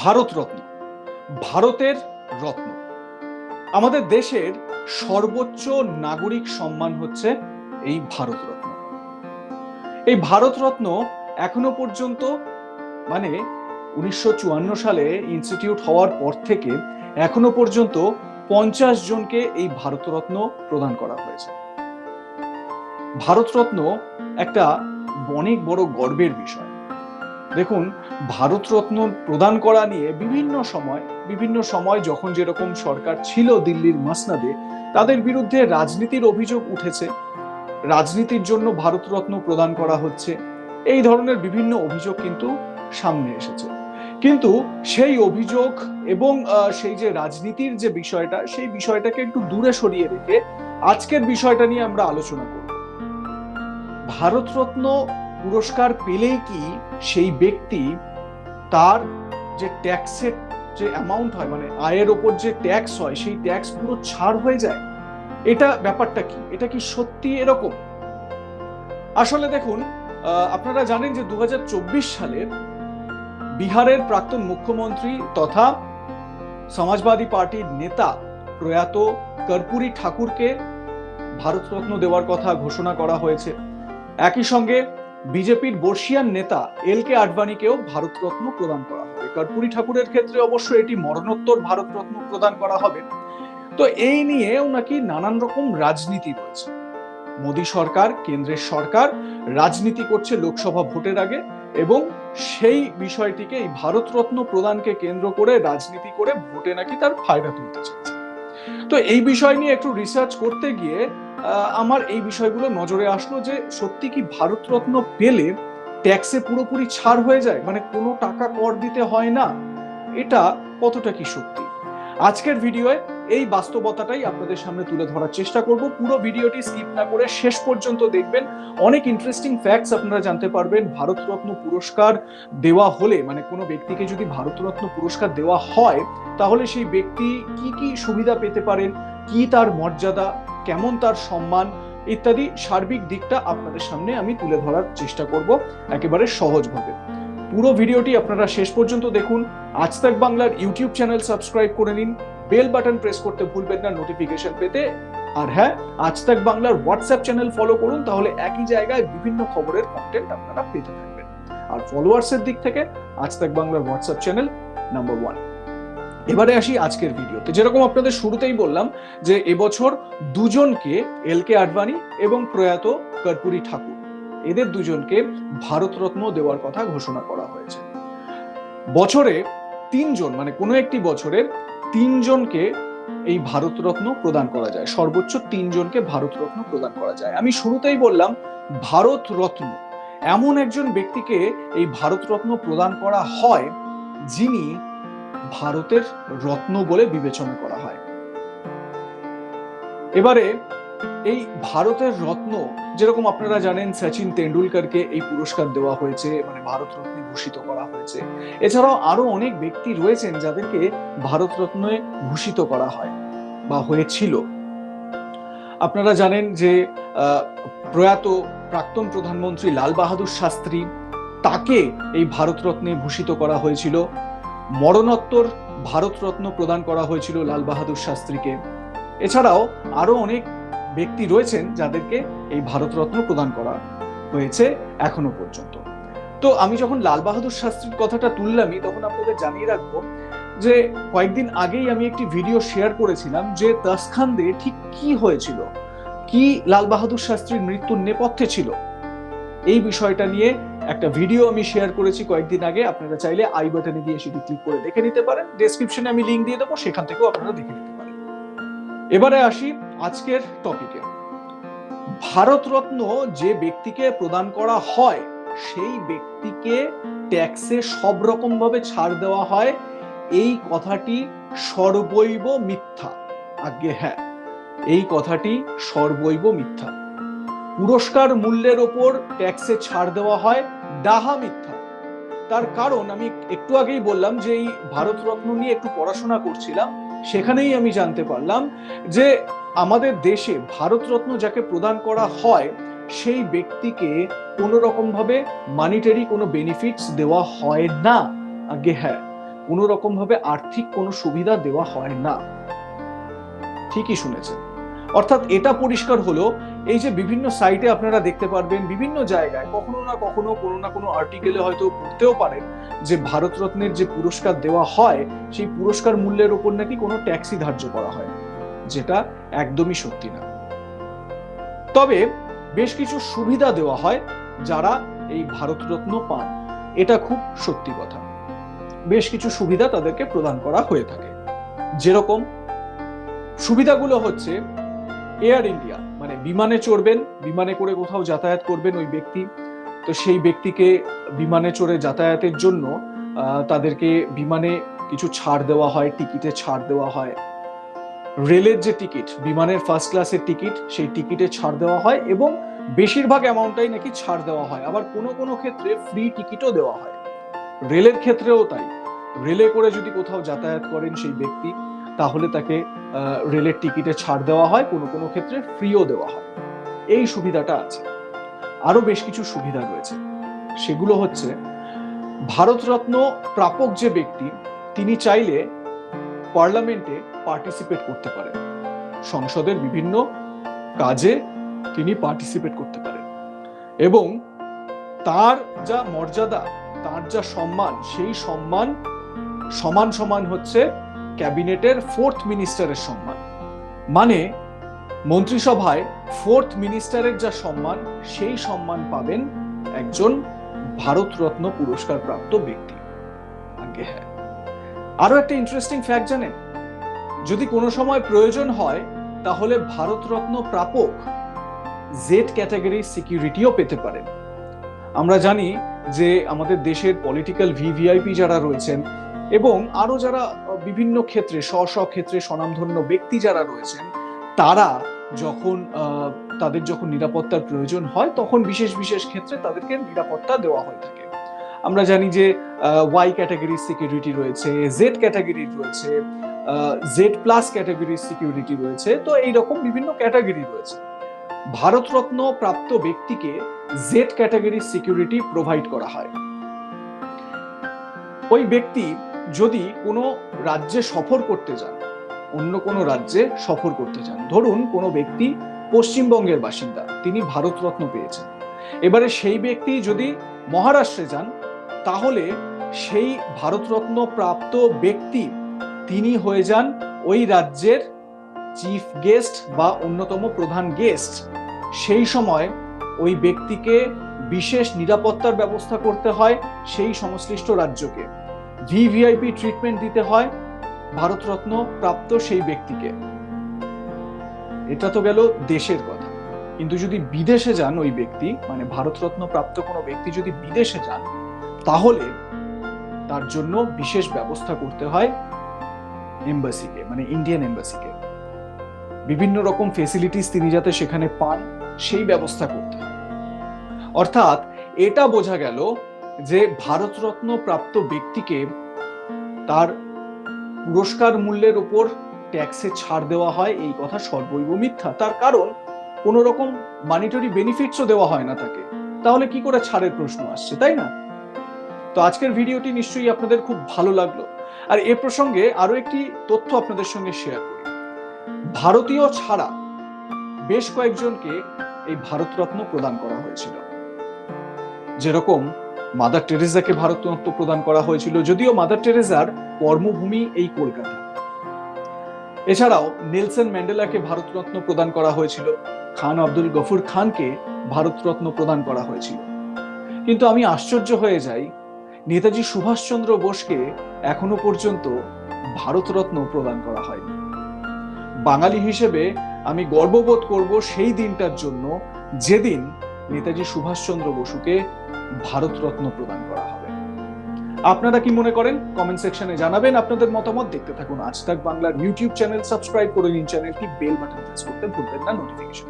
ভারতরত্ন, ভারতের রত্ন। আমাদের দেশের সর্বোচ্চ নাগরিক সম্মান হচ্ছে এই ভারতরত্ন। এই ভারতরত্ন এখনো পর্যন্ত মানে 1954 সালে ইনস্টিটিউট হওয়ার পর থেকে এখনো পর্যন্ত 50 জনকে এই ভারতরত্ন প্রদান করা হয়েছে। ভারতরত্ন একটা অনেক বড় গর্বের বিষয়। দেখুন, ভারতরত্ন প্রদান করা নিয়ে বিভিন্ন সময় যখন যেরকম সরকার ছিল দিল্লির মসনদে, তাদের বিরুদ্ধে রাজনীতির অভিযোগ উঠেছে। রাজনীতির জন্য ভারতরত্ন প্রদান করা হচ্ছে, এই ধরনের বিভিন্ন অভিযোগ কিন্তু সামনে এসেছে। কিন্তু সেই অভিযোগ এবং সেই যে রাজনীতির যে বিষয়টা, সেই বিষয়টাকে একটু দূরে সরিয়ে রেখে আজকের বিষয়টা নিয়ে আমরা আলোচনা করব। ভারতরত্ন পুরস্কার পেলেই কি সেই ব্যক্তি তার যে ট্যাক্সের যে অ্যামাউন্ট হয়, মানে আয়ের ওপর যে ট্যাক্স হয়, সেই ট্যাক্স পুরো ছাড় হয়ে যায়? এটা ব্যাপারটা কি? এটা কি সত্যি এরকম? আসলে দেখুন, আপনারা জানেন যে 2024 সালে বিহারের প্রাক্তন মুখ্যমন্ত্রী তথা সমাজবাদী পার্টির নেতা প্রয়াত কর্পূরী ঠাকুরকে ভারতরত্ন দেওয়ার কথা ঘোষণা করা হয়েছে। একই সঙ্গে বিজেপির বর্ষিয়ান নেতা এল.কে. আডবাণীকেও ভারতরত্ন প্রদান করা হবে। কর্পূরী ঠাকুরের ক্ষেত্রে অবশ্য এটি মরণোত্তর ভারতরত্ন প্রদান করা হবে। তো এই নিয়েও নাকি নানান রকম রাজনীতি রয়েছে। মোদী সরকার, কেন্দ্রের সরকার রাজনীতি করছে লোকসভা ভোটের আগে, এবং সেই বিষয়টিকে, এই ভারতরত্ন প্রদানকে কেন্দ্র করে রাজনীতি করে ভোটে নাকি তার ফায়দা তুলতে চাইছে। তো এই বিষয় নিয়ে একটু রিসার্চ করতে গিয়ে আমার এই বিষয়গুলো নজরে আসলো যে সত্যি কি ভারতরত্ন পেলে ট্যাক্সে পুরোপুরি ছাড় হয়ে যায়, মানে কোনো টাকা কর দিতে হয় না? এটা কতটা কি সত্যি? আজকের ভিডিওয়ে এই বাস্তবতাটাই আপনাদের সামনে তুলে ধরার চেষ্টা করব। পুরো ভিডিওটি স্কিপ না করে শেষ পর্যন্ত দেখবেন। অনেক ইন্টারেস্টিং ফ্যাক্টস আপনারা জানতে পারবেন। ভারতরত্ন পুরস্কার দেওয়া হলে, মানে কোনো ব্যক্তিকে যদি ভারতরত্ন পুরস্কার দেওয়া হয়, তাহলে সেই ব্যক্তি কি কি সুবিধা পেতে পারেন, কি তার মর্যাদা, কেমন তার সম্মান ইত্যাদি সার্বিক দিকটা আপনাদের সামনে আমি তুলে ধরার চেষ্টা করব একেবারে সহজভাবে। পুরো ভিডিওটি আপনারা শেষ পর্যন্ত দেখুন। আজ তাক বাংলার ইউটিউব চ্যানেল সাবস্ক্রাইব করে নিন, বেল বাটন প্রেস করতে ভুলবেন না নোটিফিকেশন পেতে। আর হ্যাঁ, আজ তাক বাংলার হোয়াটসঅ্যাপ চ্যানেল ফলো করুন, তাহলে একই জায়গায় বিভিন্ন খবরের কন্টেন্ট আপনারা পেতে থাকবেন। আর ফলোয়ার্সের দিক থেকে আজ তাক বাংলার হোয়াটসঅ্যাপ চ্যানেল নাম্বার 1। এবারে আসি আজকের ভিডিওতে। যেরকম আপনাদের শুরুতেই বললাম যে এবছর দুজনকে, এল.কে. আডবাণী এবং প্রয়াত কর্পূরী ঠাকুর, এদের দুজনকে ভারতরত্ন দেওয়ার কথা ঘোষণা করা হয়েছে। বছরে 3 জন, মানে কোনো একটি বছরে 3 জনকে এই ভারতরত্ন প্রদান করা যায়, সর্বোচ্চ 3 জনকে ভারতরত্ন প্রদান করা যায়। আমি শুরুতেই বললাম ভারতরত্ন এমন একজন ব্যক্তিকে এই ভারতরত্ন প্রদান করা হয় যিনি ভারতের রত্ন বলে বিবেচনা করা হয়। এবারে এই ভারতের রত্ন, যেরকম আপনারা জানেন সচিন তেন্ডুলকরকে এই পুরস্কার দেওয়া হয়েছে, মানে ভারতরত্নে ভূষিত করা হয়েছে। এছাড়াও আরো অনেক ব্যক্তি রয়েছেন যাদেরকে ভারতরত্নে ভূষিত করা হয় বা হয়েছিল। আপনারা জানেন যে প্রয়াত প্রাক্তন প্রধানমন্ত্রী লাল বাহাদুর শাস্ত্রী, তাকে এই ভারতরত্নে ভূষিত করা হয়েছিল। মরণোত্তর ভারতরত্ন প্রদান করা হয়েছিল লাল বাহাদুর শাস্ত্রীকে। এছাড়াও আরো অনেক ব্যক্তি রয়েছেন যাদেরকে এই ভারতরত্ন প্রদান করা হয়েছে এখনো পর্যন্ত। তো আমি যখন লাল বাহাদুর শাস্ত্রীর কথাটা তুললামই, তখন আপনাদের জানিয়ে রাখবো যে কয়েকদিন আগেই আমি একটি ভিডিও শেয়ার করেছিলাম যে তাসখান্দে ঠিক কি হয়েছিল, কি লাল বাহাদুর শাস্ত্রীর মৃত্যুর নেপথ্যে ছিল, এই বিষয়টা নিয়ে একটা ভিডিও আমি শেয়ার করেছি কয়েকদিন আগে। আপনারা চাইলে আই বাটনে গিয়ে সেটি ক্লিক করে দেখে নিতে পারেন, ডেসক্রিপশনে আমি লিংক দিয়ে দেবো, সেখান থেকেও আপনারা দেখে নিতে পারেন। এবারে আসি আজকের টপিকে। ভারতরত্ন যে ব্যক্তিকে প্রদান করা হয়, সেই ব্যক্তিকে ট্যাক্সে সব রকম ভাবে ছাড় দেওয়া হয়, এই কথাটি সর্বৈব মিথ্যা। আজ্ঞে হ্যাঁ, এই কথাটি সর্বৈব মিথ্যা। পুরস্কার মূল্যের ওপর ট্যাক্সে ছাড় দেওয়া হয়, ডাহা মিথ্যা। তার কারণ আমি একটু আগেই বললাম যে এই ভারতরত্ন নিয়ে একটু পড়াশোনা করছিলাম, সেখানেই আমি জানতে পারলাম যে আমাদের দেশে ভারতরত্ন যাকে প্রদান করা হয়, সেই ব্যক্তিকে কোনো রকম ভাবে মানিটারি কোনো বেনিফিটস দেওয়া হয় না। আগে হ্যাঁ, কোনো রকম ভাবে আর্থিক কোনো সুবিধা দেওয়া হয় না। ঠিকই শুনেছেন। অর্থাৎ এটা পরিষ্কার হলো, এই যে বিভিন্ন সাইটে আপনারা দেখতে পারবেন, বিভিন্ন জায়গায় কখনো না কখনো কোনো না কোনো আর্টিকেলে হয়তো পড়তেও পারেন যে ভারতরত্নের যে পুরস্কার দেওয়া হয় সেই পুরস্কার মূল্যের উপর নাকি কোনো ট্যাক্সই ধার্য করা হয়, যেটা একদমই সত্যি না। তবে বেশ কিছু সুবিধা দেওয়া হয় যারা এই ভারতরত্ন পান, এটা খুব সত্যি কথা। বেশ কিছু সুবিধা তাদেরকে প্রদান করা হয়ে থাকে। যেরকম সুবিধাগুলো হচ্ছে, এয়ার ইন্ডিয়া মানে বিমানে চড়বেন, বিমানে করে কোথাও যাতায়াত করবেন ওই ব্যক্তি, তো সেই ব্যক্তিকে বিমানে চড়ে যাতায়াতের জন্য তাদেরকে বিমানে কিছু ছাড় দেওয়া হয়, টিকিটে ছাড় দেওয়া হয়। রেলের যে টিকিট, বিমানের ফার্স্ট ক্লাসের টিকিট, সেই টিকিটে ছাড় দেওয়া হয় এবং বেশিরভাগ অ্যামাউন্টটাই নাকি ছাড় দেওয়া হয়। আবার কোনো কোনো ক্ষেত্রে ফ্রি টিকিটও দেওয়া হয়। রেলের ক্ষেত্রেও তাই। রেলে করে যদি কোথাও যাতায়াত করেন সেই ব্যক্তি, তাহলে তাকে রেলের টিকিটে ছাড় দেওয়া হয়, কোনো কোনো ক্ষেত্রে ফ্রিও দেওয়া হয়। এই সুবিধাটা আছে। আরো বেশ কিছু সুবিধা রয়েছে, সেগুলো হচ্ছে ভারতরত্ন প্রাপক যে ব্যক্তি, তিনি চাইলে পার্লামেন্টে পার্টিসিপেট করতে পারেন, সংসদের বিভিন্ন কাজে তিনি পার্টিসিপেট করতে পারেন এবং তার যা মর্যাদা, তার যা সম্মান, সেই সম্মান সমান সমান হচ্ছে ক্যাবিনেটের 4th মিনিস্টারের সম্মান। মানে মন্ত্রিসভায় 4th মিনিস্টারের যা সম্মান, সেই সম্মান পাবেন একজন ভারতরত্ন পুরস্কার প্রাপ্ত ব্যক্তি। আগে হ্যাঁ, আরো একটা ইন্টারেস্টিং ফ্যাক্ট জানেন, যদি কোনো সময় প্রয়োজন হয় তাহলে ভারতরত্ন প্রাপক জেড ক্যাটাগরির সিকিউরিটিও পেতে পারেন। আমরা জানি যে আমাদের দেশের পলিটিক্যাল ভিভিআইপি যারা রয়েছেন এবং আরো যারা বিভিন্ন ক্ষেত্রে ক্ষেত্রে স্বনামধন্য ব্যক্তি যারা রয়েছেন, তারা যখন তাদের যখন নিরাপত্তার প্রয়োজন হয় তখন বিশেষ বিশেষ ক্ষেত্রে তাদেরকে নিরাপত্তা দেওয়া হয়ে থাকে। আমরা জানি যে ওয়াই ক্যাটাগরির সিকিউরিটি রয়েছে, জেড ক্যাটাগরির রয়েছে, জেড প্লাস ক্যাটাগরির সিকিউরিটি রয়েছে, তো এইরকম বিভিন্ন ক্যাটাগরি রয়েছে। ভারতরত্ন প্রাপ্ত ব্যক্তিকে জেড ক্যাটাগরির সিকিউরিটি প্রোভাইড করা হয়। ওই ব্যক্তি যদি কোনো রাজ্যে সফর করতে যান, অন্য কোনো রাজ্যে সফর করতে যান, ধরুন কোনো ব্যক্তি পশ্চিমবঙ্গের বাসিন্দা, তিনি ভারতরত্ন পেয়েছেন, এবারে সেই ব্যক্তি যদি মহারাষ্ট্রে যান, তাহলে সেই ভারতরত্ন প্রাপ্ত ব্যক্তি তিনি হয়ে যান ওই রাজ্যের চিফ গেস্ট বা অন্যতম প্রধান গেস্ট। সেই সময় ওই ব্যক্তিকে বিশেষ নিরাপত্তার ব্যবস্থা করতে হয়, সেই সংশ্লিষ্ট রাজ্যকে ভিভিআইপি ট্রিটমেন্ট দিতে হয় ভারতরত্ন প্রাপ্ত সেই ব্যক্তিকে। এটা তো গেল দেশের কথা, কিন্তু যদি বিদেশে যান ওই ব্যক্তি, মানে ভারতরত্ন প্রাপ্ত কোনো ব্যক্তি যদি বিদেশে যান, তাহলে তার জন্য বিশেষ ব্যবস্থা করতে হয় এমবাসিকে, মানে ইন্ডিয়ান এমবাসিকে। বিভিন্ন রকম ফেসিলিটিস তিনি যাতে সেখানে পান, সেই ব্যবস্থা করতে হয়। অর্থাৎ এটা বোঝা গেল যে ভারতরত্ন প্রাপ্ত ব্যক্তিকে তার পুরস্কার মূল্যের উপর ট্যাক্সে ছাড় দেওয়া হয়, এই কথা সর্বৈব মিথ্যা। তার কারণ কোনো রকম মানিটারি বেনিফিটসও দেওয়া হয় না তাকে, তাহলে কি করে ছাড়ের প্রশ্ন আসছে, তাই না? তো আজকের ভিডিওটি নিশ্চয়ই আপনাদের খুব ভালো লাগলো। আর এ প্রসঙ্গে আরো একটি তথ্য আপনাদের সঙ্গে শেয়ার করি। ভারতীয় ছাড়া বেশ কয়েকজনকে এই ভারতরত্ন প্রদান করা হয়েছিল। যেরকম মাদার টেরেসাকে ভারতরত্ন প্রদান করা হয়েছিল, যদিও মাদার টেরেসার কর্মভূমি এই কলকাতা। এছাড়াও নেলসন ম্যান্ডেলাকে ভারতরত্ন প্রদান করা হয়েছিল, খান আব্দুল গফুর খানকে ভারতরত্ন প্রদান করা হয়েছিল। কিন্তু আমি আশ্চর্য হয়ে যাই, নেতাজি সুভাষচন্দ্র বোসকে এখনো পর্যন্ত ভারতরত্ন প্রদান করা হয়নি। বাঙালি হিসেবে আমি গর্ববোধ করব সেই দিনটার জন্য, যেদিন নেতাজি সুভাষচন্দ্র বসুকে ভারতরত্ন প্রদান করা হবে। আপনারা কি মনে করেন কমেন্ট সেকশনে জানাবেন আপনাদের মতামত। দেখতে থাকুন আজ তাক বাংলার ইউটিউব চ্যানেল, সাবস্ক্রাইব করে নিন চ্যানেলটি, বেল বাটন প্রেস করতে ভুলবেন না নোটিফিকেশন।